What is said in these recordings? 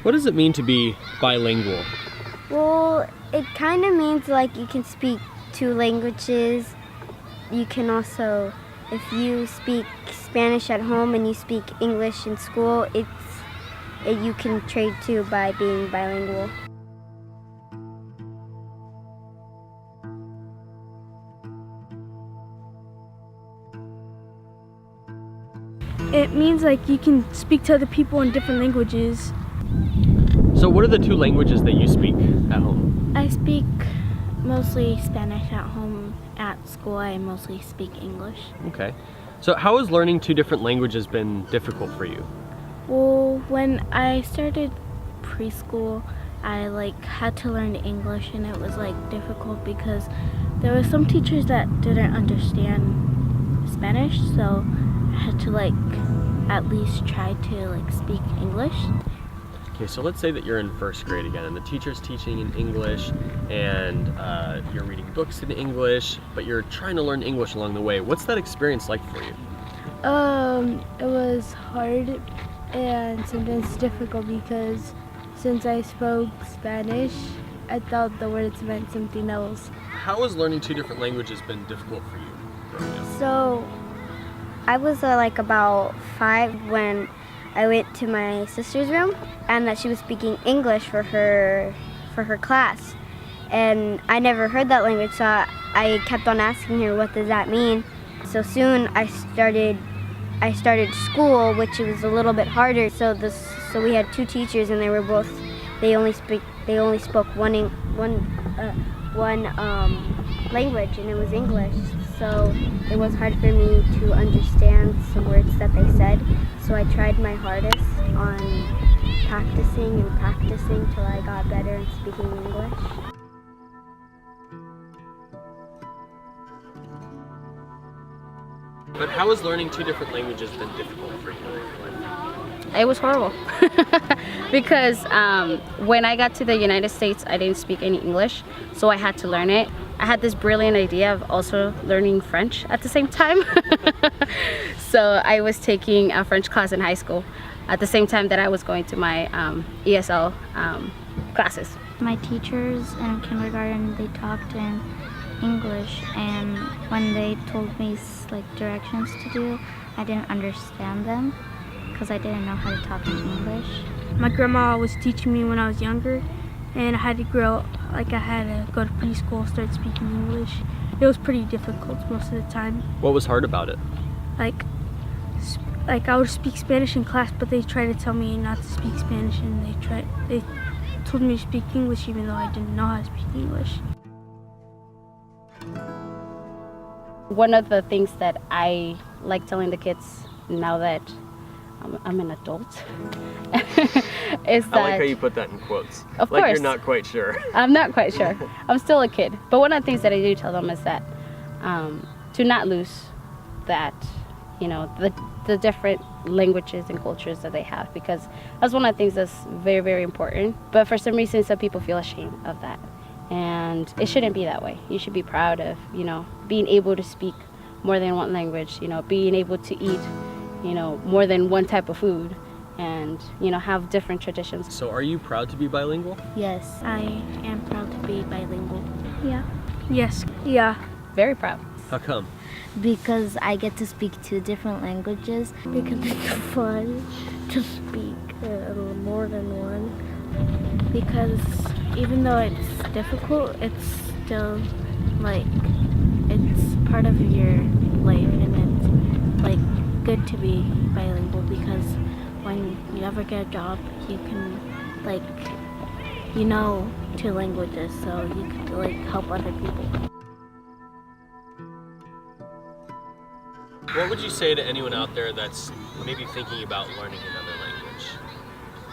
What does it mean to be bilingual? Well, it kind of means like you can speak 2 languages. You can also, if you speak Spanish at home and you speak English in school, you can trade too by being bilingual. It means like you can speak to other people in different languages. So what are the 2 languages that you speak at home? I speak mostly Spanish at home. At school, I mostly speak English. Okay. So how has learning 2 different languages been difficult for you? Well, when I started preschool, I had to learn English, and it was difficult because there were some teachers that didn't understand Spanish, so I had to at least try to speak English. Okay, so let's say that you're in 1st grade again and the teacher's teaching in English and you're reading books in English, but you're trying to learn English along the way. What's that experience like for you? It was hard and sometimes difficult because since I spoke Spanish, I thought the words meant something else. How has learning 2 different languages been difficult for you growing up? So I was about 5 when I went to my sister's room and that she was speaking English for her class. And I never heard that language, so I kept on asking her, what does that mean? So soon I started school, which was a little bit harder. So we had 2 teachers, and they only spoke one language, and it was English. So it was hard for me to understand some words that they said. So I tried my hardest on practicing till I got better at speaking English. But how has learning 2 different languages been difficult for you? It was horrible because when I got to the United States, I didn't speak any English, so I had to learn it. I had this brilliant idea of also learning French at the same time. So I was taking a French class in high school at the same time that I was going to my ESL classes. My teachers in kindergarten, they talked in English, and when they told me directions to do, I didn't understand them because I didn't know how to talk in English. My grandma was teaching me when I was younger, and I had to grow, I had to go to preschool, start speaking English. It was pretty difficult most of the time. What was hard about it? I would speak Spanish in class, but they tried to tell me not to speak Spanish, and they told me to speak English even though I didn't know how to speak English. One of the things that I like telling the kids now that I'm an adult is that... I like how you put that in quotes. Of like course. You're not quite sure. I'm not quite sure. I'm still a kid. But one of the things that I do tell them is that to not lose that, the different languages and cultures that they have, because that's one of the things that's very, very important. But for some reason, some people feel ashamed of that. And it shouldn't be that way. You should be proud of, being able to speak more than one language, being able to eat, more than one type of food, and, have different traditions. So are you proud to be bilingual? Yes, I am proud to be bilingual. Yeah. Yes. Yeah. Very proud. How come? Because I get to speak 2 different languages. Because it's fun to speak more than one. Because even though it's difficult, it's still it's part of your life, and it's good to be bilingual because when you ever get a job, you can 2 languages, so you could help other people. What would you say to anyone out there that's maybe thinking about learning another language?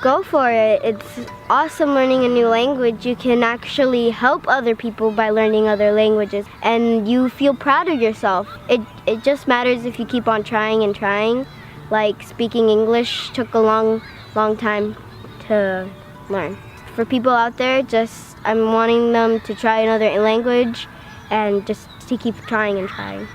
Go for it. It's awesome learning a new language. You can actually help other people by learning other languages, and you feel proud of yourself. It just matters if you keep on trying and trying. Speaking English took a long time to learn. For people out there, I'm wanting them to try another language and just to keep trying and trying.